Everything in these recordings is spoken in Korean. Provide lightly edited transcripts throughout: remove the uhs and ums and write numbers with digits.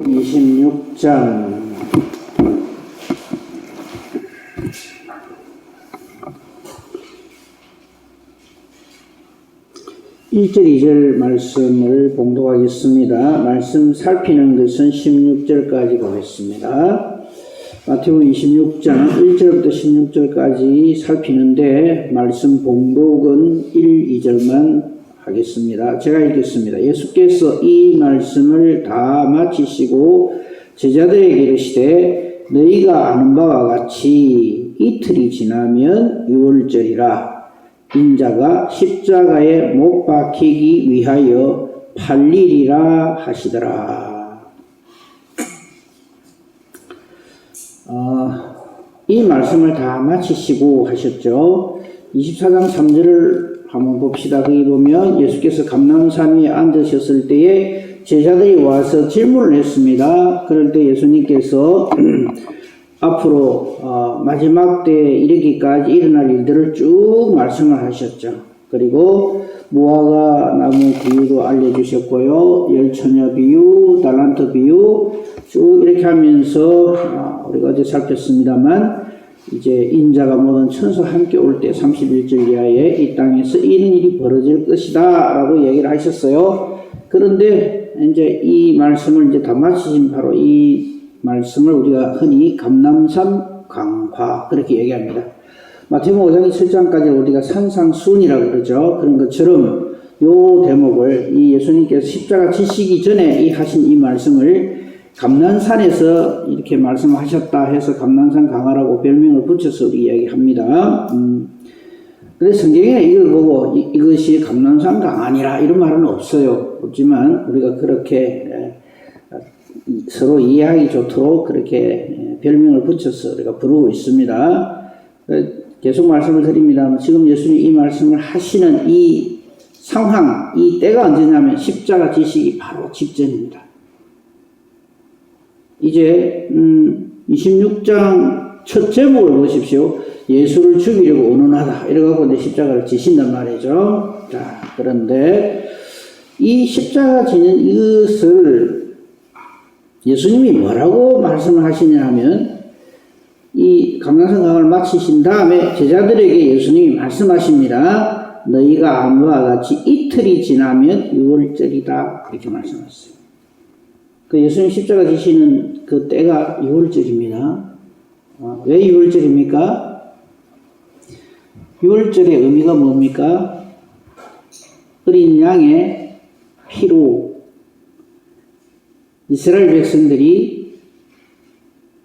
26장 1절 2절 말씀을 봉독하겠습니다. 말씀 살피는 것은 16절까지 보겠습니다. 마태복음 26장 1절부터 16절까지 살피는데 말씀 봉독은 1, 2절만 하겠습니다. 제가 읽겠습니다. 예수께서 이 말씀을 다 마치시고 제자들에게 이르시되 너희가 아는 바와 같이 이틀이 지나면 유월절이라 인자가 십자가에 못 박히기 위하여 팔리리라 하시더라. 이 말씀을 다 마치시고 하셨죠. 24장 3절을 한번 봅시다. 거기 보면 예수께서 감람산 위에 앉으셨을 때에 제자들이 와서 질문을 했습니다. 그럴 때 예수님께서 앞으로 마지막 때에 이르기까지 일어날 일들을 쭉 말씀을 하셨죠. 그리고 무화과 나무 비유도 알려주셨고요. 열처녀 비유, 달란트 비유 쭉 이렇게 하면서 우리가 어제 살폈습니다만 이제 인자가 모든 천사 함께 올 때 31절 이하에 이 땅에서 이런 일이 벌어질 것이다 라고 얘기를 하셨어요. 그런데 이제 이 말씀을 이제 다 마치신 바로 이 말씀을 우리가 흔히 감람산 강화 그렇게 얘기합니다. 마태복음 5장 7장까지 우리가 산상수훈이라고 그러죠. 그런 것처럼 요 대목을 이 예수님께서 십자가 지시기 전에 이 하신 이 말씀을 감람산에서 이렇게 말씀하셨다 해서 감람산 강화라고 별명을 붙여서 우리 이야기합니다. 그래서 성경에 이걸 보고 이것이 감람산 강화니라 이런 말은 없지만 우리가 그렇게 서로 이해하기 좋도록 그렇게 별명을 붙여서 우리가 부르고 있습니다. 계속 말씀을 드립니다. 지금 예수님 이 말씀을 하시는 이 상황, 이 때가 언제냐면 십자가 지시기 바로 직전입니다. 이제 26장 첫 제목을 보십시오. 예수를 죽이려고 운운하다 이래갖고 이제 십자가를 지신단 말이죠. 자, 그런데 이 십자가 지는 이것을 예수님이 뭐라고 말씀을 하시냐 하면 이 감람산 강화를 마치신 다음에 제자들에게 예수님이 말씀하십니다. 너희가 아는 바와 같이 이틀이 지나면 유월절이다 이렇게 말씀하셨어요. 그 예수님 십자가 지시는 그 때가 유월절입니다. 왜 유월절입니까? 유월절의 의미가 뭡니까? 어린 양의 피로 이스라엘 백성들이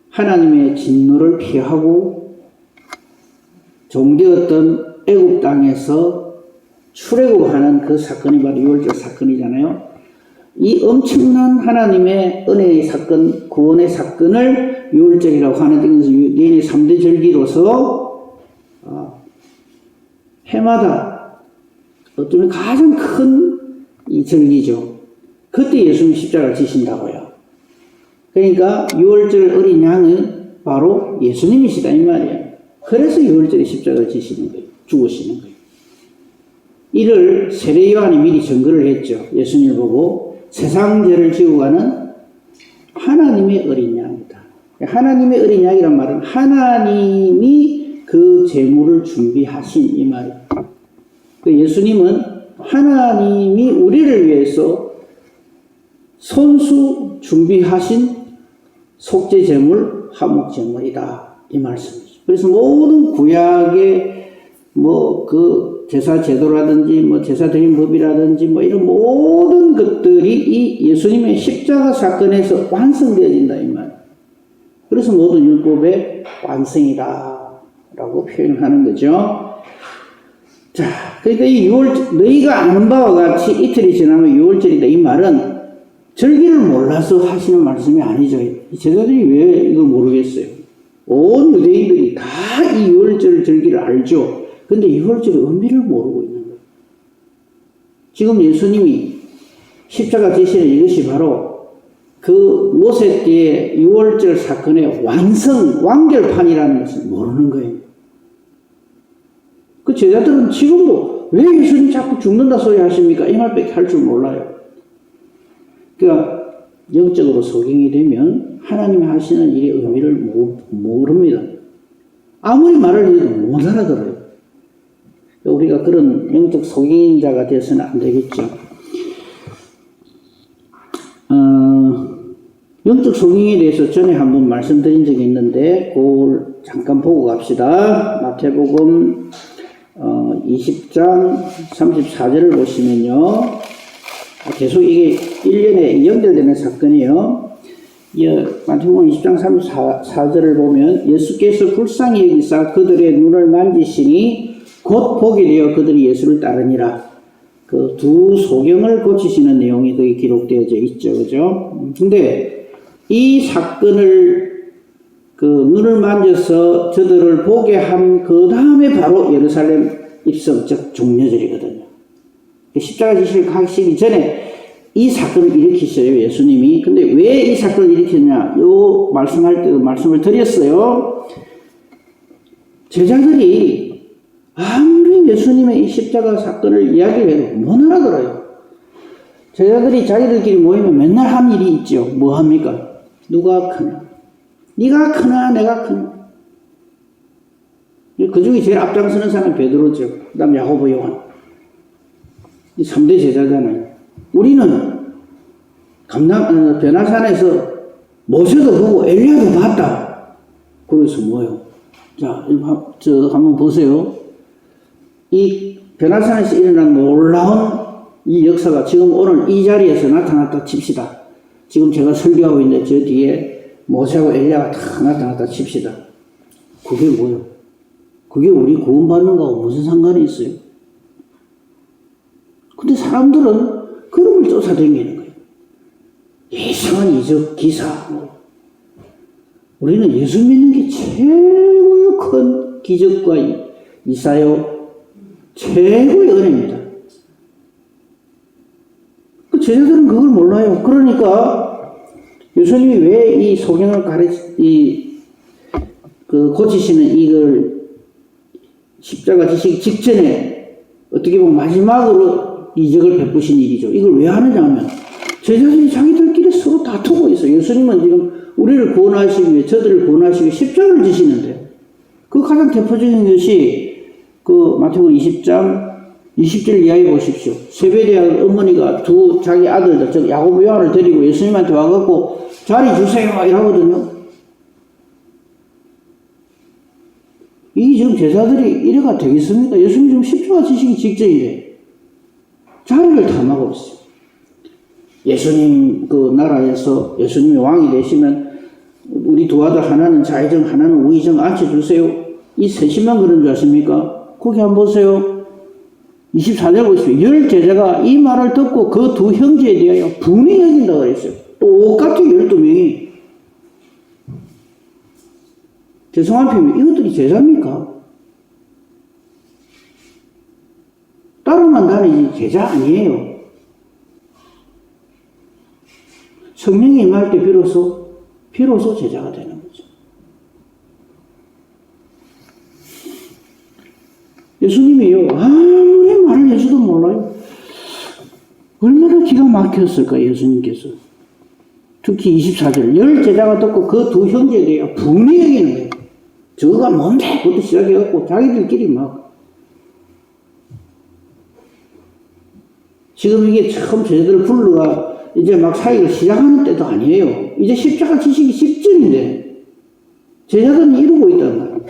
하나님의 진노를 피하고 종되었던 애굽 땅에서 출애굽하는 그 사건이 바로 유월절 사건이잖아요. 이 엄청난 하나님의 은혜의 사건, 구원의 사건을 유월절이라고 하는데 내년의 3대 절기로서 해마다 어쩌면 가장 큰 이 절기죠. 그때 예수님이 십자가를 지신다고요. 그러니까 유월절 어린 양은 바로 예수님이시다 이 말이에요. 그래서 유월절에 십자가를 지시는 거예요. 죽으시는 거예요. 이를 세례 요한이 미리 증거를 했죠. 예수님을 보고 세상 죄를 지고 가는 하나님의 어린 양이다. 하나님의 어린 양이란 말은 하나님이 그 제물을 준비하신 이 말이에요. 예수님은 하나님이 우리를 위해서 손수 준비하신 속죄 제물, 화목 제물이다 이 말씀이죠. 그래서 모든 구약의 그 제사 제도라든지 제사 드린 법이라든지 이런 모든 것들이 이 예수님의 십자가 사건에서 완성되어진다 이 말. 그래서 모든 율법의 완성이다라고 표현하는 거죠. 자, 그러니까 이 너희가 아는 바와 같이 이틀이 지나면 유월절이다 이 말은 절기를 몰라서 하시는 말씀이 아니죠. 제자들이 왜 이걸 모르겠어요? 온 유대인들이 다 이 유월절 절기를 알죠. 근데 유월절의 의미를 모르고 있는 거예요. 지금 예수님이 십자가 지시는 이것이 바로 그 모세 때의 유월절 사건의 완결판이라는 것을 모르는 거예요. 그 제자들은 지금도 왜 예수님 자꾸 죽는다 소리 하십니까? 이 말밖에 할 줄 몰라요. 그러니까 영적으로 소경이 되면 하나님이 하시는 일의 의미를 모릅니다. 아무리 말을 해도 못 알아들어요. 우리가 그런 영적 소경자가 되어서는 안 되겠죠. 영적 소경에 대해서 전에 한번 말씀드린 적이 있는데 그걸 잠깐 보고 갑시다. 마태복음 20장 34절을 보시면요. 계속 이게 1년에 연결되는 사건이에요. 마태복음 20장 34절을 보면 예수께서 불쌍히 여기사 그들의 눈을 만지시니 곧 보게 되어 그들이 예수를 따르니라. 그 두 소경을 고치시는 내용이 거기 기록되어져 있죠. 그죠? 근데 이 사건을 눈을 만져서 저들을 보게 한 그 다음에 바로 예루살렘 입성, 즉 종려절이거든요. 십자가 지시를 하시기 전에 이 사건을 일으키셔요, 예수님이. 근데 왜 이 사건을 일으켰냐? 요 말씀할 때도 말씀을 드렸어요. 제자들이 아무리 예수님의 이 십자가 사건을 이야기해도 못 알아들어요. 제자들이 자기들끼리 모이면 맨날 한 일이 있죠. 뭐 합니까? 누가 크나? 네가 크나? 내가 크나? 그 중에 제일 앞장서는 사람이 베드로죠. 그 다음 야고보, 요한. 이 3대 제자잖아요. 우리는 변화산에서 모세도 보고 엘리야도 봤다. 그래서 뭐요? 자, 한번 보세요. 이 변화산에서 일어난 놀라운 이 역사가 지금 오늘 이 자리에서 나타났다 칩시다. 지금 제가 설교하고 있는데 저 뒤에 모세하고 엘리야가 다 나타났다 칩시다. 그게 뭐요? 그게 우리 구원받는 거하고 무슨 상관이 있어요? 근데 사람들은 그런 걸 쫓아다니는 거예요. 이상한 이적, 기사. 우리는 예수 믿는 게 최고의 큰 기적과 이사요. 최고의 은혜입니다. 그 제자들은 그걸 몰라요. 그러니까 예수님이 왜 이 소경을 고치시는 이걸 십자가 지시기 직전에 어떻게 보면 마지막으로 이적을 베푸신 일이죠. 이걸 왜 하느냐 하면 제자들이 자기들끼리 서로 다투고 있어요. 예수님은 지금 우리를 구원하시기 위해 저들을 구원하시기 위해 십자가를 지시는데 그 가장 대표적인 것이 마태복음 20장 20절 이하에 보십시오. 세베대의 어머니가 두 자기 아들들, 즉 야고보, 요한을 데리고 예수님한테 와갖고 자리 주세요 이러거든요. 이 지금 제자들이 이래가 되겠습니까? 예수님 지금 십자가 지시기 직전이래. 자리를 탐하고 있어요. 예수님 나라에서 예수님이 왕이 되시면 우리 두 아들 하나는 좌의정 하나는 우의정 앉혀주세요. 이 셋이만 그런 줄 아십니까? 거기 한번 보세요. 24절 보십시오. 10 제자가 이 말을 듣고 그 두 형제에 대하여 분이 여긴다고 그랬어요. 똑같이 12명이. 죄송한 표현, 이것들이 제자입니까? 따로만 다니지 제자 아니에요. 성령이 임할 때 비로소 제자가 되는 거죠. 예수님이요, 아무리 말을 해서도 몰라요. 얼마나 기가 막혔을까, 예수님께서. 특히 24절, 10 제자가 듣고 그 두 형제에 대해 분이 여기는 거예요. 저거가 뭔데? 그것도 시작해갖고 자기들끼리 지금 이게 처음 제자들을 불러가 이제 막 사역을 시작하는 때도 아니에요. 이제 십자가 지시기 직전인데 제자들은 이러고 있단 말이에요.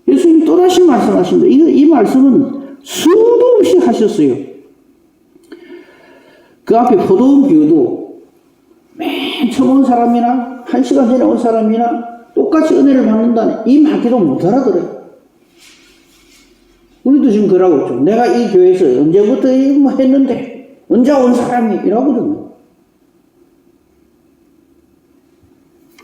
예수님이 또다시 말씀하십니다. 이 말씀은 수도 없이 하셨어요. 그 앞에 포도원 비유도 맨 처음 온 사람이나 1시간 전에 온 사람이나 똑같이 은혜를 받는다는 이 말기도 못 알아들어요. 우리도 지금 그러고 있죠. 내가 이 교회에서 언제부터 뭐 했는데 언제 온 사람이 이러거든요.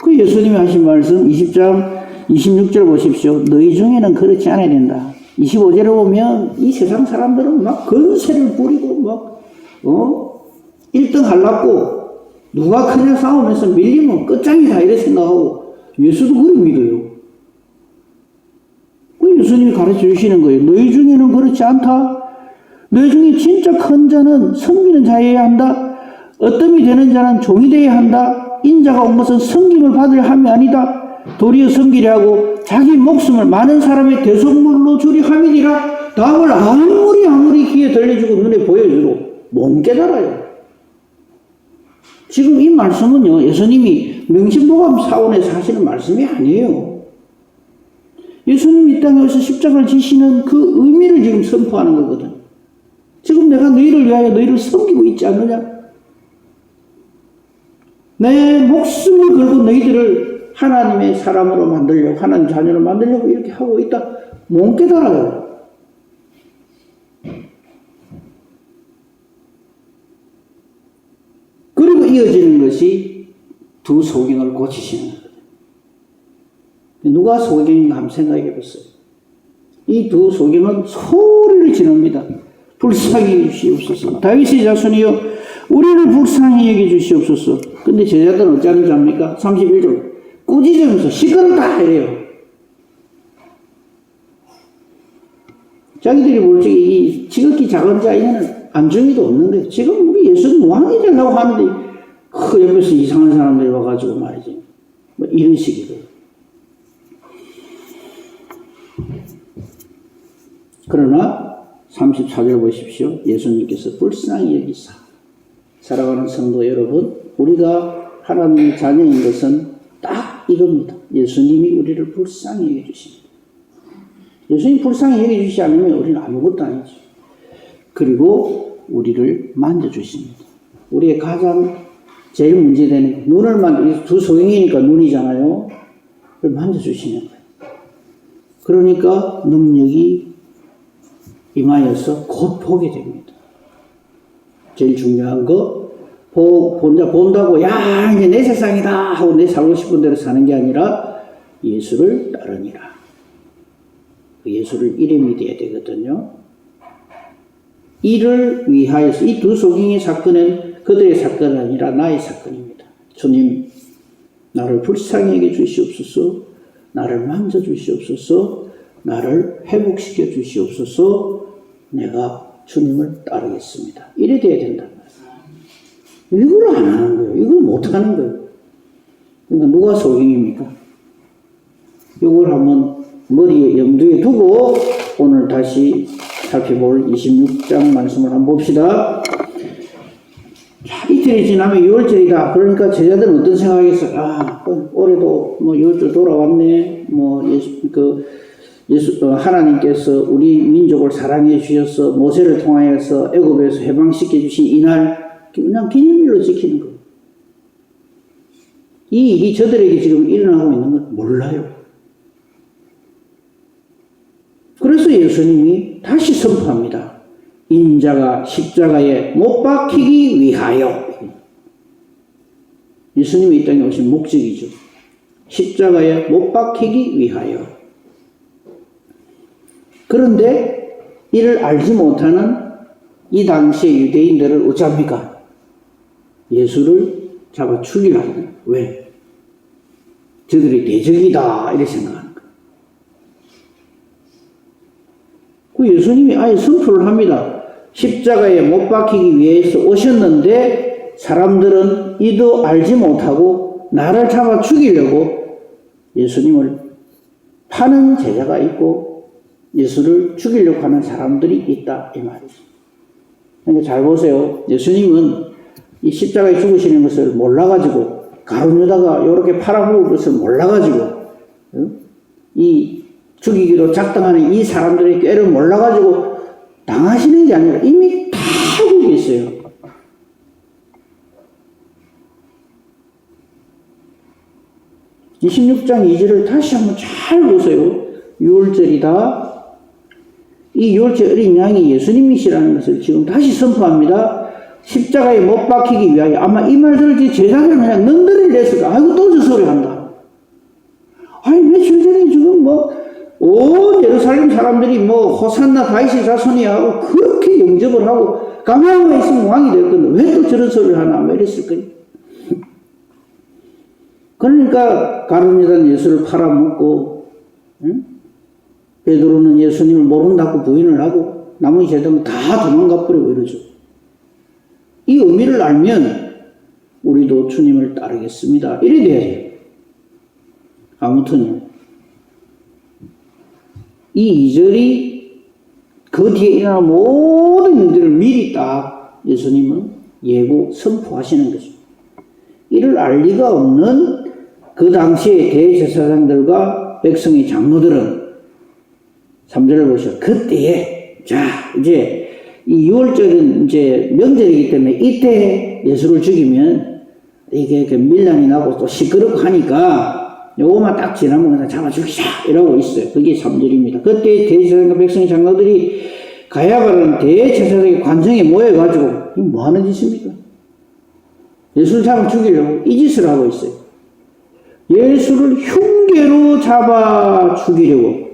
그 예수님이 하신 말씀 20장 26절 보십시오. 너희 중에는 그렇지 않아야 된다. 25절에 보면 이 세상 사람들은 막 건세를 부리고 1등 하려고 누가 크냐 싸우면서 밀리면 끝장이다 이렇게 생각하고 예수도 그걸 믿어요. 그 예수님이 가르쳐 주시는 거예요. 너희 중에는 그렇지 않다. 너희 중에 진짜 큰 자는 섬기는 자여야 한다. 어뜸이 되는 자는 종이 되어야 한다. 인자가 온 것은 섬김을 받을 함이 아니다. 도리어 섬기려 하고 자기 목숨을 많은 사람의 대속물로 주리 함이니라. 답을 아무리 귀에 들려주고 눈에 보여줘도 못 깨달아요. 지금 이 말씀은요, 예수님이 명심보감 사원에서 하시는 말씀이 아니에요. 예수님이 이 땅에 와서 십자가를 지시는 그 의미를 지금 선포하는 거거든. 지금 내가 너희를 위하여 너희를 섬기고 있지 않느냐? 내 목숨을 걸고 너희들을 하나님의 사람으로 만들려고, 하나님 자녀로 만들려고 이렇게 하고 있다. 못 깨달아요. 그리고 이어지는 것이 두 소경을 고치시는 거예요. 누가 소경인가 한번 생각해 보세요. 이 두 소경은 소리를 지릅니다. 불쌍히 여기시옵소서. 다윗의 자손이여 우리를 불쌍히 여겨주시옵소서. 근데 제자들은 어찌하는 줄 압니까? 31절 꾸짖으면서 시끄럽다 이래요. 자기들이 볼적에 이 지극히 작은 자에는 안중이도 없는 거예요. 지금 우리 예수는 왕이 되려고 하는데 그 옆에서 이상한 사람들이 와가지고 말이지 뭐 이런 식이에요. 그러나 34절 보십시오. 예수님께서 불쌍히 여기사. 살아가는 성도 여러분, 우리가 하나님의 자녀인 것은 딱 이겁니다. 예수님이 우리를 불쌍히 여겨주십니다. 예수님이 불쌍히 여겨주시지 않으면 우리는 아무것도 아니죠. 그리고 우리를 만져주십니다. 우리의 가장 제일 문제되는 눈을 두 소경이니까 눈이잖아요. 그걸 만져주시는 거예요. 그러니까 능력이 임하여서 곧 보게 됩니다. 제일 중요한 거 본다고 야 이제 내 세상이다 하고 내 살고 싶은 대로 사는 게 아니라 예수를 따르니라. 그 예수를 이름이 돼야 되거든요. 이를 위하여서 이 두 소경의 사건은 그들의 사건이 아니라 나의 사건입니다. 주님 나를 불쌍히 여겨 주시옵소서. 나를 만져 주시옵소서. 나를 회복시켜 주시옵소서. 내가 주님을 따르겠습니다. 이래 돼야 된다. 이걸 안 하는 거예요. 이걸 못 하는 거예요. 그러니까 누가 소경입니까? 이걸 한번 머리에 염두에 두고 오늘 다시 살펴볼 26장 말씀을 한번 봅시다. 자, 이틀이 지나면 6월절이다. 그러니까 제자들은 어떤 생각이겠어요? 아, 올해도 뭐 6월절 돌아왔네. 하나님께서 우리 민족을 사랑해 주셔서 모세를 통하여서 애굽에서 해방시켜 주신 이날 그냥 기념일로 지키는 거예요. 이 일이 저들에게 지금 일어나고 있는 건 몰라요. 그래서 예수님이 다시 선포합니다. 인자가 십자가에 못 박히기 위하여. 예수님이 이 땅에 오신 목적이죠. 십자가에 못 박히기 위하여. 그런데 이를 알지 못하는 이 당시의 유대인들을 어찌합니까? 예수를 잡아 죽이려 하는. 왜? 저들이 대적이다 이렇게 생각하는 거예요. 그 예수님이 아예 선포를 합니다. 십자가에 못 박히기 위해서 오셨는데 사람들은 이도 알지 못하고 나를 잡아 죽이려고 예수님을 파는 제자가 있고 예수를 죽이려고 하는 사람들이 있다 이 말이죠. 그러니까 잘 보세요. 예수님은 이 십자가에 죽으시는 것을 몰라가지고 가룟 유다가 이렇게 팔아먹을 것을 몰라가지고 이 죽이기로 작당하는 이 사람들의 꾀를 몰라가지고 당하시는 게 아니라 이미 다 알고 계세요. (26장 2절을) 다시 한번 잘 보세요. 6월절이다. 이 6월절 어린 양이 예수님이시라는 것을 지금 다시 선포합니다. 십자가에 못 박히기 위하여. 아마 이 말 들을 때 제자들은 그냥 넌더리를 냈을까. 아이고 또 저 소리 한다. 아니 며칠 전에 지금 온 예루살렘 사람들이 호산나 다윗의 자손이야 하고 그렇게 영접을 하고 가만히 있으면 왕이 될 건데 왜 또 저런 소리를 하나 이랬을 거예요. 그러니까 가룟 유다는 예수를 팔아먹고 베드로는 예수님을 모른다고 부인을 하고 나머지 제자들은 다 도망가 버리고 이러죠. 이 의미를 알면 우리도 주님을 따르겠습니다. 이래 돼야죠. 아무튼 이 2절이 그 뒤에 일어나는 모든 일들을 미리 딱 예수님은 예고 선포하시는 거죠. 이를 알 리가 없는 그 당시의 대제사장들과 백성의 장로들은 3절을 보시죠. 그때에 자 이제 이 6월절은 이제 명절이기 때문에 이때 예수를 죽이면 이게 밀란이 나고 또 시끄럽고 하니까 요거만 딱 지나면 그냥 잡아 죽이자 이러고 있어요. 그게 3절입니다. 그때 대제사장과 백성의 장로들이 가야바라는 대제사장의 관정에 모여가지고 이거 뭐 하는 짓입니까? 예수를 잡아 죽이려고 이 짓을 하고 있어요. 예수를 흉계로 잡아 죽이려고.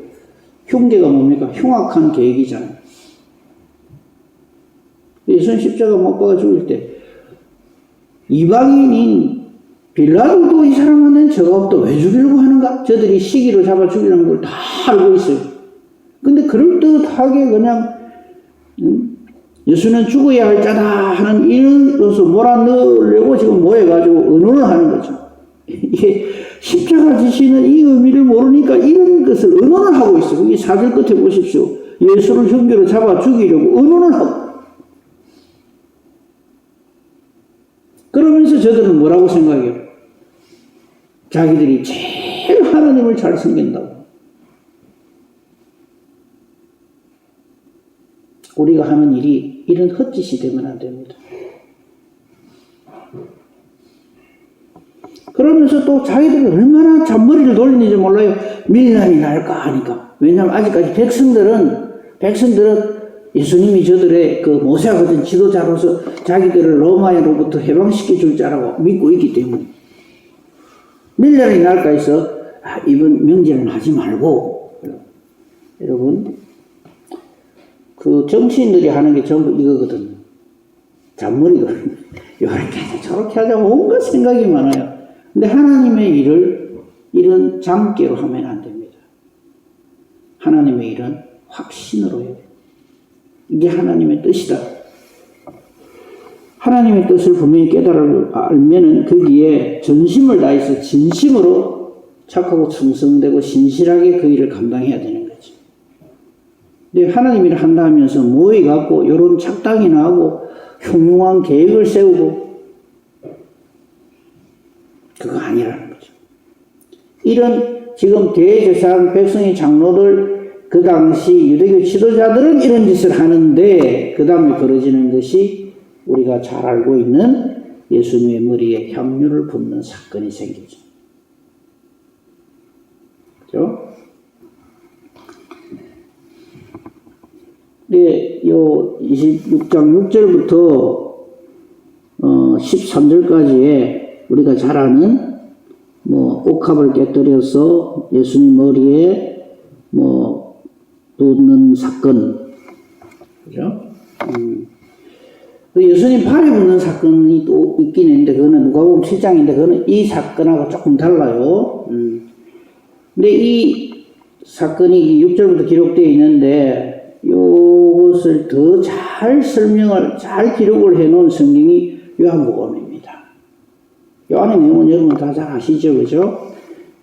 흉계가 뭡니까? 흉악한 계획이잖아요. 예수는 십자가 못 박아 죽일 때 이방인인 빌라도도 이 사람한테는 저가 없다 왜 죽이려고 하는가? 저들이 시기로 잡아 죽이려는 걸 다 알고 있어요. 근데 그럴듯하게 그냥 예수는 죽어야 할 자다 하는 이런 것을 몰아넣으려고 지금 모여가지고 의논을 하는 거죠. 이게 십자가 지시는 이 의미를 모르니까 이런 것을 의논을 하고 있어요. 여기 4절 끝에 보십시오. 예수를 흉계로 잡아 죽이려고 의논을 하고. 그러면서 저들은 뭐라고 생각해요? 자기들이 제일 하나님을 잘 섬긴다고. 우리가 하는 일이 이런 헛짓이 되면 안 됩니다. 그러면서 또 자기들이 얼마나 잔머리를 돌리는지 몰라요. 밀란이 날까 하니까. 왜냐하면 아직까지 백성들은 예수님이 저들의 그 모세와 같은 지도자로서 자기들을 로마로부터 해방시켜 줄 줄 알고 믿고 있기 때문에 밀란이 날까 해서 이번 명절은 하지 말고. 여러분 그 정치인들이 하는 게 전부 이거거든요. 잔머리거든요. 이렇게 하자 저렇게 하자 온갖 생각이 많아요. 근데 하나님의 일을 이런 장깨로 하면 안 됩니다. 하나님의 일은 확신으로 해요. 이게 하나님의 뜻이다. 하나님의 뜻을 분명히 알면은 거기에 전심을 다해서 진심으로 착하고 충성되고 신실하게 그 일을 감당해야 되는 거지. 근데 하나님 일을 한다 하면서 모여갖고 이런 착당이나 하고 흉흉한 계획을 세우고 그거 아니라는 거죠. 이런 지금 대제사장 백성의 장로들 그 당시 유대교 지도자들은 이런 짓을 하는데 그 다음에 벌어지는 것이 우리가 잘 알고 있는 예수님의 머리에 향유를 붓는 사건이 생기죠. 그죠? 네, 요 26장 6절부터 13절까지에 우리가 잘 아는 옥합을 깨뜨려서 예수님 머리에 붓는 사건, 그죠? 예수님 발에 붙는 사건이 또 있긴 있는데 그거는 누가복음 7장인데 그거는 이 사건하고 조금 달라요. 근데 이 사건이 6절부터 기록되어 있는데 이것을 더 잘 기록을 해놓은 성경이 요한복음입니다. 요한의 내용은 여러분 다 잘 아시죠, 그죠?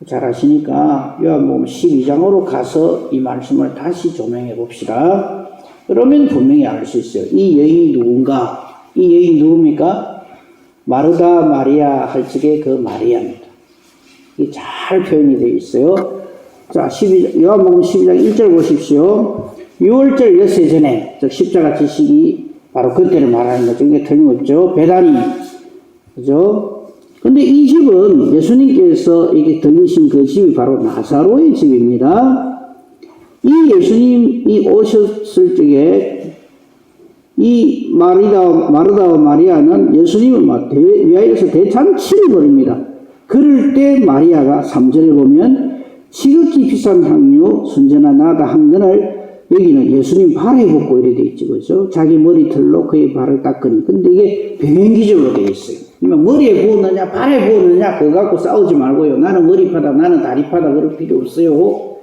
잘 아시니까 요한복음 12장으로 가서 이 말씀을 다시 조명해 봅시다. 그러면 분명히 알 수 있어요. 이 여인이 누군가? 이 여인이 누굽니까? 마르다 마리아 할 적의 그 마리아입니다. 이게 잘 표현이 되어 있어요. 자, 요한복음 12장 1절 보십시오. 6월절 엿새 전에, 즉 십자가 지식이 바로 그때를 말하는 거죠. 이게 틀림없죠. 베다니, 그죠? 근데 이 집은 예수님께서 이게 들리신 그 집이 바로 나사로의 집입니다. 이 예수님이 오셨을 적에 이 마르다와 마리아는 예수님을 위하여서 대잔치를 벌입니다. 그럴 때 마리아가 3절에 보면 지극히 비싼 향유 순전한 나다 한 근을 여기는 예수님 발에 붓고 이래 돼 있죠. 그죠? 자기 머리털로 그의 발을 닦으니. 근데 이게 병행기적으로 되어 있어요. 머리에 부었느냐 발에 부었느냐 그거 갖고 싸우지 말고요. 나는 머리파다 나는 다리파다 그럴 필요 없어요.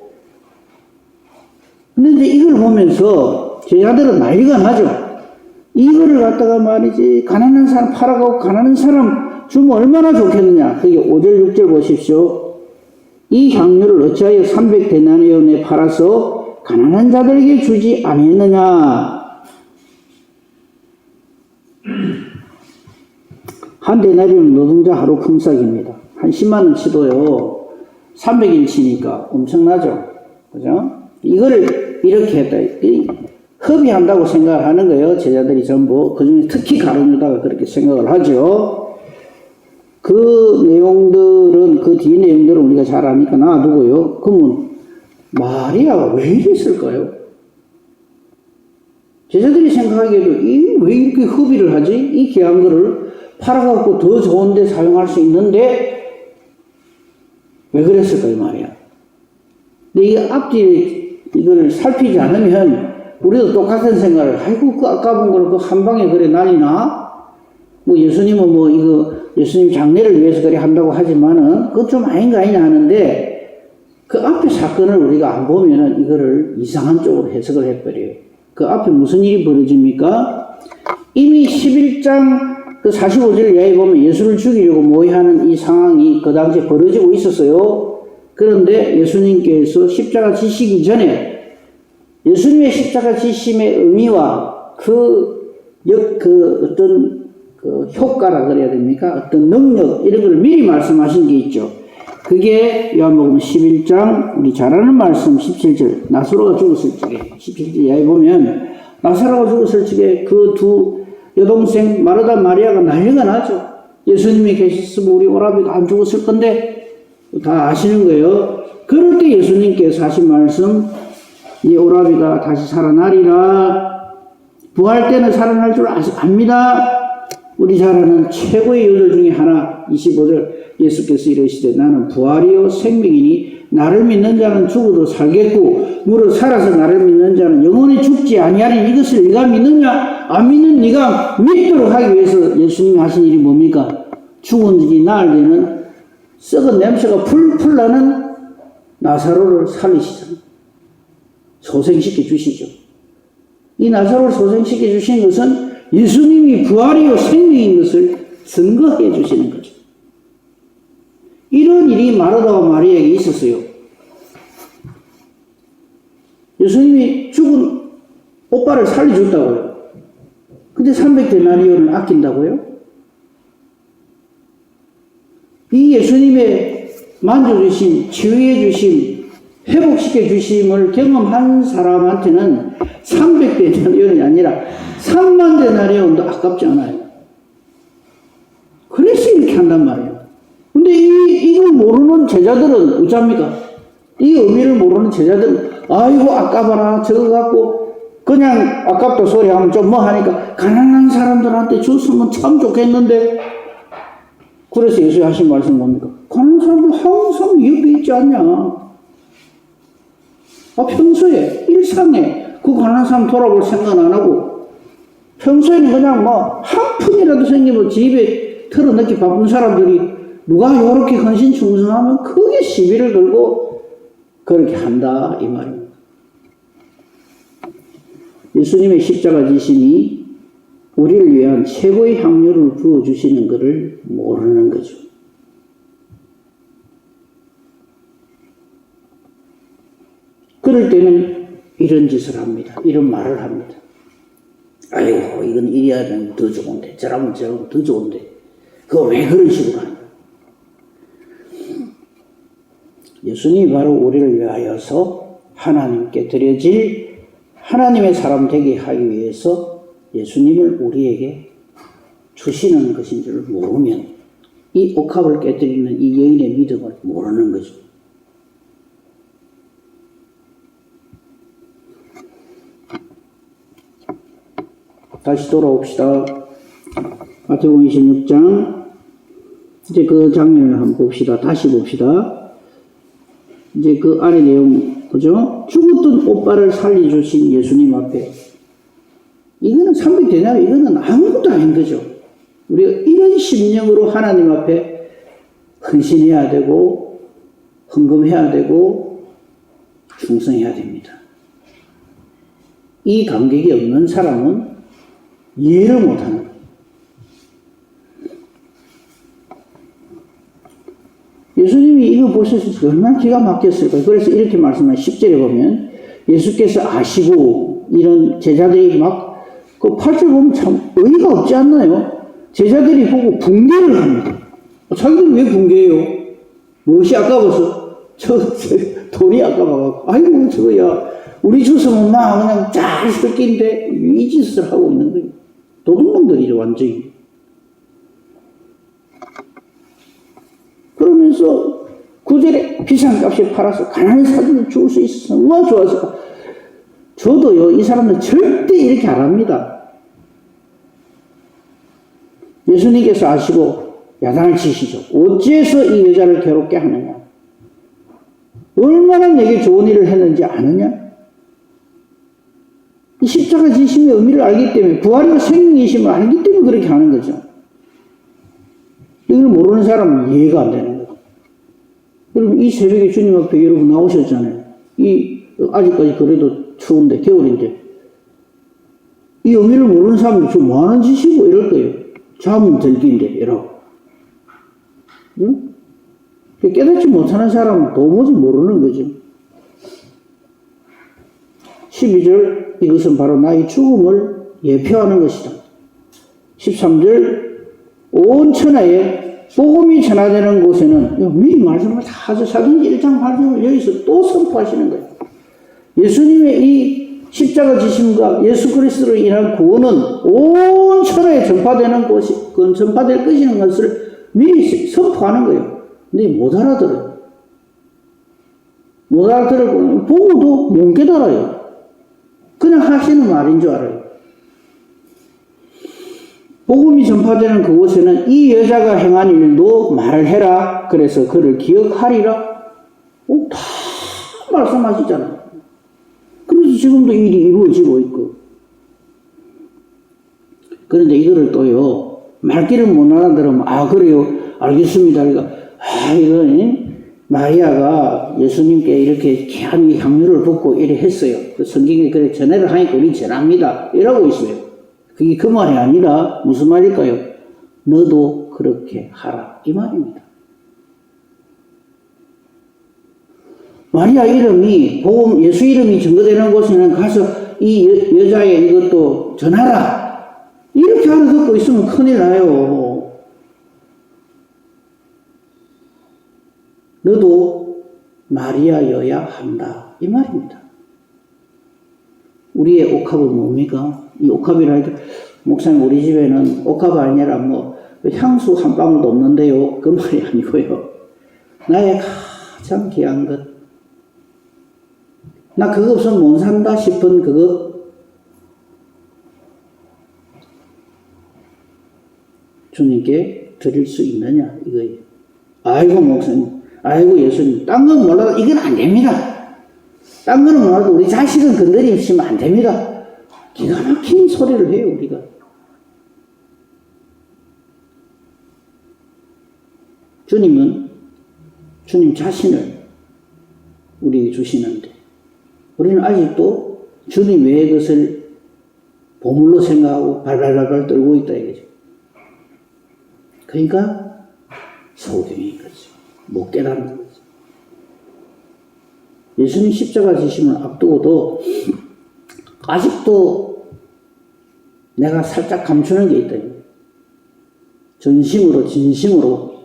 근데 이제 이걸 보면서 제자들은 난리가 나죠. 이거를 갖다가 말이지 가난한 사람 팔아가고 가난한 사람 주면 얼마나 좋겠느냐. 그게 5절 6절 보십시오. 이 향유를 어찌하여 300데나리온에 팔아서 가난한 자들에게 주지 아니했느냐. 한 데나리온 노동자 하루 품삯입니다. 한 10만원 치도요. 300일 치니까 엄청나죠. 그죠? 이거를 이렇게 했다. 협의한다고 생각을 하는 거예요. 제자들이 전부. 그 중에 특히 가룟 유다가 그렇게 생각을 하죠. 그 내용들은, 그 뒤 내용들은 우리가 잘 아니까 놔두고요. 그러면 마리아가 왜 이랬을까요? 제자들이 생각하기에도 왜 이렇게 협의를 하지? 이 귀한 거를 팔아갖고 더 좋은 데 사용할 수 있는데 왜 그랬을까요, 마리아? 근데 이 앞뒤 이걸 살피지 않으면 우리도 똑같은 생각을, 아이고, 그 아까운 걸 그 한 방에 그래 난리나? 뭐 예수님은 뭐 이거 예수님 장례를 위해서 그래 한다고 하지만은 그것 좀 아닌가 아니냐 하는데 그 앞에 사건을 우리가 안 보면은 이거를 이상한 쪽으로 해석을 해버려요. 그 앞에 무슨 일이 벌어집니까? 이미 11장 그 45절 이하에 보면 예수를 죽이려고 모의하는 이 상황이 그 당시에 벌어지고 있었어요. 그런데 예수님께서 십자가 지시기 전에 예수님의 십자가 지심의 의미와 어떤 효과라 그래야 됩니까? 어떤 능력, 이런 걸 미리 말씀하신 게 있죠. 그게 요한복음 11장, 우리 잘 아는 말씀 17절, 나사로가 죽었을 적에, 17절 이하에 보면, 나사로가 죽었을 적에 그 두 여동생 마르다 마리아가 난리가 나죠. 예수님이 계셨으면 우리 오라비가 안 죽었을 건데, 다 아시는 거예요. 그럴 때 예수님께서 하신 말씀, 이 오라비가 다시 살아나리라. 부활 때는 살아날 줄 압니다. 우리 잘 아는 최고의 요절 중에 하나, 25절 예수께서 이르시되 나는 부활이요 생명이니 나를 믿는 자는 죽어도 살겠고 무릇 살아서 나를 믿는 자는 영원히 죽지 아니하리니 이것을 네가 믿느냐? 안 믿는 네가 믿도록 하기 위해서 예수님이 하신 일이 뭡니까? 죽은 지 나흘 되는 썩은 냄새가 풀풀 나는 나사로를 살리시잖아요. 소생시켜 주시죠. 이 나사로를 소생시켜 주신 것은 예수님이 부활이요 생명인 것을 증거해 주시는 거죠. 이런 일이 마르다와 마리아에게 있었어요. 예수님이 죽은 오빠를 살려줬다고요. 근데 300데나리온을 아낀다고요? 이 예수님의 만져주심, 치유해 주심, 회복시켜 주심을 경험한 사람한테는 300데나리온이 아니라 30,000데나리온도 아깝지 않아요. 그래서 이렇게 한단 말이에요. 근데 이걸 모르는 제자들은 어쩝니까? 이 의미를 모르는 제자들은 아이고 아까봐라 저거 갖고 그냥 아깝다 소리 하면 좀 뭐 하니까 가난한 사람들한테 줬으면 참 좋겠는데. 그래서 예수님 하신 말씀 뭡니까? 가난한 사람들 항상 옆에 있지 않냐. 평소에 일상에 그 가난한 사람 돌아볼 생각 안 하고 평소에는 그냥 뭐 한 푼이라도 생기면 집에 털어넣기 바쁜 사람들이 누가 이렇게 헌신충성하면 크게 시비를 걸고 그렇게 한다 이 말입니다. 예수님의 십자가 지심이 우리를 위한 최고의 향유를 부어주시는 것을 모르는 거죠. 그럴 때는 이런 짓을 합니다. 이런 말을 합니다. 아이고 이건 이래야 되면 더 좋은데 저라면 저라면 더 좋은데 그거 왜 그런 식으로 하냐. 예수님이 바로 우리를 위하여서 하나님께 드려질 하나님의 사람 되게 하기 위해서 예수님을 우리에게 주시는 것인 줄 모르면 이 옥합을 깨뜨리는 이 여인의 믿음을 모르는 거죠. 다시 돌아옵시다. 마태복음 26장 이제 그 장면을 한번 봅시다. 다시 봅시다. 이제 그 안의 내용 그죠? 죽었던 오빠를 살려주신 예수님 앞에 이거는 300데나리 이거는 아무것도 아닌 거죠. 우리가 이런 심령으로 하나님 앞에 헌신해야 되고 헌금해야 되고 충성해야 됩니다. 이 감격이 없는 사람은 이해를 못하는 거예요. 예수님이 이거 보셨을 얼마나 기가 막혔을까요? 그래서 이렇게 말씀하신 10절에 보면 예수께서 아시고 이런 제자들이 막 그 8절 보면 참 의의가 없지 않나요? 제자들이 보고 붕괴를 합니다. 자기들 왜 붕괴해요? 무엇이 아까워서? 돈이 아까워갖고 아이고 저거야 우리 주스면 막 그냥 잘 쓸긴데 이 짓을 하고 있는 거예요. 도둑놈들이죠 완전히. 그러면서 9절에 비싼 값에 팔아서 가난한 사람을 줄 수 있어서 얼마나 좋았을까. 저도요 이 사람들 절대 이렇게 안 합니다. 예수님께서 아시고 야단을 치시죠. 어째서 이 여자를 괴롭게 하느냐. 얼마나 내게 좋은 일을 했는지 아느냐. 이 십자가 지심의 의미를 알기 때문에 부활과 생명이심을 알기 때문에 그렇게 하는 거죠. 이걸 모르는 사람은 이해가 안 되는 거예요. 여러분 이 새벽에 주님 앞에 여러분 나오셨잖아요. 아직까지 그래도 추운데 겨울인데 이 의미를 모르는 사람이 저 뭐하는 짓이고 이럴 거예요. 잠은 들기인데 이러고. 응? 깨닫지 못하는 사람은 도무지 모르는 거죠. 12절 이것은 바로 나의 죽음을 예표하는 것이다. 13절 온 천하에 복음이 전하되는 곳에는 미리 말씀을 다 하죠. 사도행전 1장 8절을 여기서 또 선포하시는 거예요. 예수님의 이 십자가 지심과 예수 그리스도로 인한 구원은 온 천하에 전파되는 것이, 전파될 것이라는 것을 미리 선포하는 거예요. 근데 못 알아들어요. 못 알아들고 보고도 못 깨달아요. 그냥 하시는 말인 줄 알아요. 복음이 전파되는 그곳에는 이 여자가 행한 일도 말을 해라. 그래서 그를 기억하리라. 다 말씀하시잖아요. 그래서 지금도 일이 이루어지고 있고. 그런데 이거를 또요, 말귀를 못 알아들으면, 그래요. 알겠습니다. 그러니까, 이건 마리아가 예수님께 이렇게 귀한 향유를 붓고 이래 했어요. 그 성경에 그래 전해를 하니까 우리 전합니다. 이러고 있어요. 그게 그 말이 아니라 무슨 말일까요? 너도 그렇게 하라. 이 말입니다. 마리아 이름이, 예수 이름이 증거되는 곳에는 가서 이 여자의 이것도 전하라. 이렇게 알아듣고 있으면 큰일 나요. 너도 마리아여야 한다. 이 말입니다. 우리의 옥합은 뭡니까? 이 옥합이라니까, 목사님 우리 집에는 옥합이 아니라 향수 한 방울도 없는데요. 그 말이 아니고요. 나의 가장 귀한 것. 나 그거 없으면 못 산다 싶은 그거. 주님께 드릴 수 있느냐, 이거예요. 아이고, 목사님. 아이고, 예수님. 딴 건 몰라도 이건 안 됩니다. 딴 거는 몰라도 우리 자식은 건드리시면 안 됩니다. 기가 막힌 소리를 해요, 우리가. 주님은 주님 자신을 우리에게 주시는데 우리는 아직도 주님 외의 것을 보물로 생각하고 발발발발 떨고 있다 이거죠. 그러니까 소경인 거죠. 못 깨닫는 거죠. 예수님 십자가 지심을 앞두고도 아직도 내가 살짝 감추는 게 있다. 전심으로 진심으로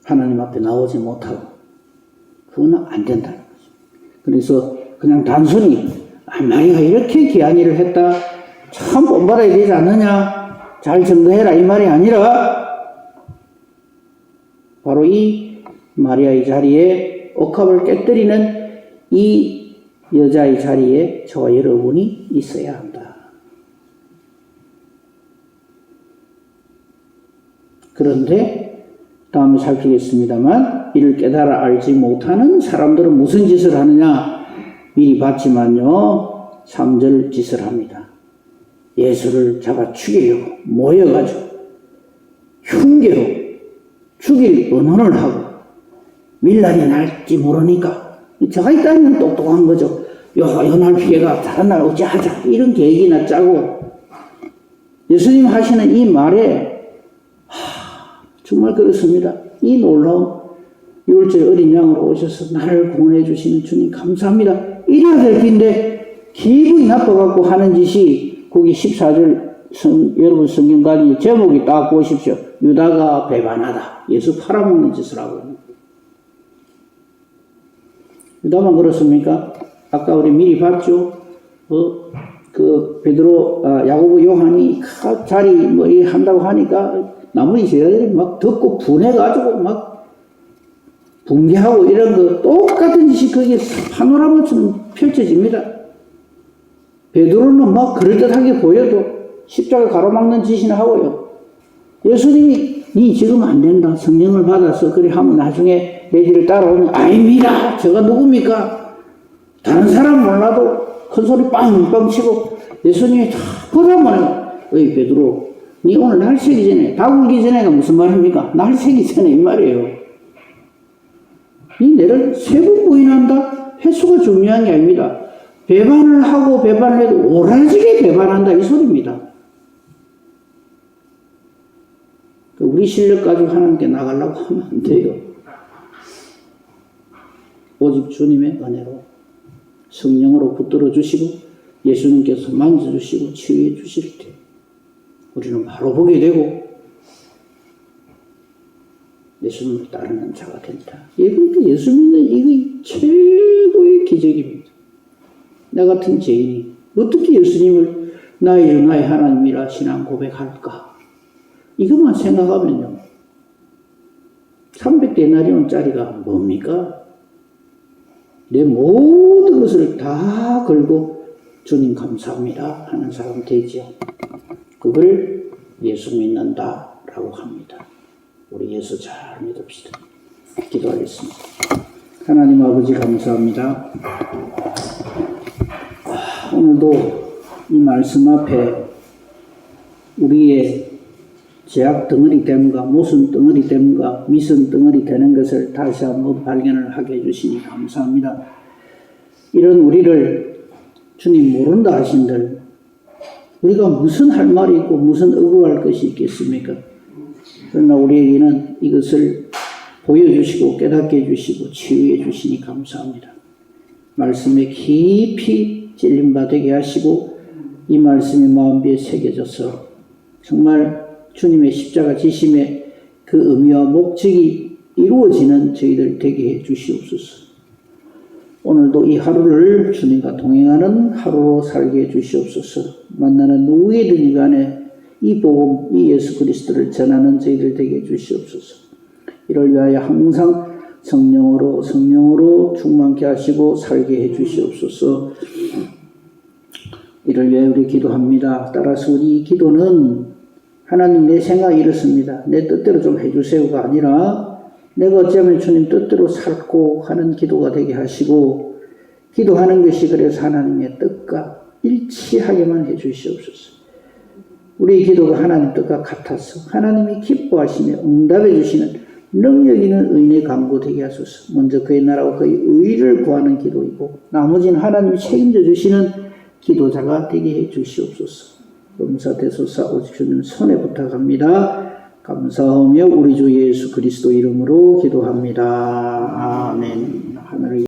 하나님 앞에 나오지 못하고 그거는 안 된다는 거죠. 그래서 그냥 단순히 마리아가 이렇게 귀한 일을 했다. 참 본받아야 되지 않느냐. 잘 증거해라 이 말이 아니라 바로 이 마리아의 자리에 옥합을 깨뜨리는 이 여자의 자리에 저와 여러분이 있어야 한다. 그런데 다음에 살피겠습니다만 이를 깨달아 알지 못하는 사람들은 무슨 짓을 하느냐. 미리 봤지만요. 3절 짓을 합니다. 예수를 잡아 죽이려고 모여가지고 흉계로 죽일 언언을 하고 밀날이 날지 모르니까 저가 있다면 똑똑한 거죠. 연할 피해가 다른 날 어찌하자 이런 계획이나 짜고 예수님 하시는 이 말에 정말 그렇습니다. 이 놀라움 6월절 어린 양으로 오셔서 나를 구원해 주시는 주님 감사합니다. 이래야 될 텐데 기분이 나빠갖고 하는 짓이 거기 14절 여러분 성경 가지고 제목이 딱 보십시오. 유다가 배반하다. 예수 팔아먹는 짓을 하고 있는 거예요. 유다만 그렇습니까? 아까 우리 미리 봤죠? 그 베드로, 야고보, 요한이 자리 뭐 한다고 하니까 나머지 제자들이 막 듣고 분해가지고 막 붕괴하고 이런 거 똑같은 짓이 거기에 파노라마처럼 펼쳐집니다. 베드로는 막 그럴듯하게 보여도 십자가 가로막는 짓이나 하고요. 예수님이 니 지금 안 된다. 성령을 받아서 그래 하면 나중에 내 뒤를 따라오면 아닙니다. 저가 누굽니까? 다른 사람 몰라도 큰 소리 빵빵 치고 예수님이 다 보다보면 어이 베드로 니 오늘 날 새기 전에 닭 울기 전에가 무슨 말입니까? 날 새기 전에 이 말이에요. 니 내를 세 번 부인한다? 횟수가 중요한 게 아닙니다. 배반을 하고 배반을 해도 오라지게 배반한다 이 소리입니다. 우리 실력 가지고 하나님께 나가려고 하면 안 돼요. 오직 주님의 은혜로 성령으로 붙들어 주시고 예수님께서 만져주시고 치유해 주실 때 우리는 바로 보게 되고 예수님을 따르는 자가 된다. 그러니까 예수 믿는 이거 최고의 기적입니다. 나 같은 죄인이 어떻게 예수님을 나의 주 나의 하나님이라 신앙 고백할까? 이것만 생각하면요. 300데나리온짜리가 뭡니까? 내 모든 것을 다 걸고 주님 감사합니다 하는 사람 되지요. 그걸 예수 믿는다라고 합니다. 우리 예수 잘 믿읍시다. 기도하겠습니다. 하나님 아버지 감사합니다. 오늘도 이 말씀 앞에 우리의 죄악 덩어리 됨과 모순 덩어리 됨과 미선 덩어리 되는 것을 다시 한번 발견을 하게 해주시니 감사합니다. 이런 우리를 주님 모른다 하신들 우리가 무슨 할 말이 있고 무슨 억울할 것이 있겠습니까? 그러나 우리에게는 이것을 보여주시고 깨닫게 해주시고 치유해 주시니 감사합니다. 말씀에 깊이 찔림바 되게 하시고 이 말씀이 마음비에 새겨져서 정말 주님의 십자가 지심의 그 의미와 목적이 이루어지는 저희들 되게 해 주시옵소서. 오늘도 이 하루를 주님과 동행하는 하루로 살게 해 주시옵소서. 만나는 누구이든지 간에 이 복음, 이 예수 그리스도를 전하는 저희들 되게 해 주시옵소서. 이를 위하여 항상 성령으로 충만케 하시고 살게 해 주시옵소서. 이를 위하여 우리 기도합니다. 따라서 우리 기도는 하나님 내 생각이 이렇습니다. 내 뜻대로 좀 해주세요가 아니라 내가 어쩌면 주님 뜻대로 살고 하는 기도가 되게 하시고 기도하는 것이 그래서 하나님의 뜻과 일치하게만 해주시옵소서. 우리 기도가 하나님 뜻과 같아서 하나님이 기뻐하시며 응답해 주시는 능력 있는 의인의 간구 되게 하소서. 먼저 그의 나라와 그의 의를 구하는 기도이고 나머지는 하나님이 책임져 주시는 기도자가 되게 해 주시옵소서. 범사대소사 오직 주님 손에 부탁합니다. 감사하며 우리 주 예수 그리스도 이름으로 기도합니다. 아멘. 하늘을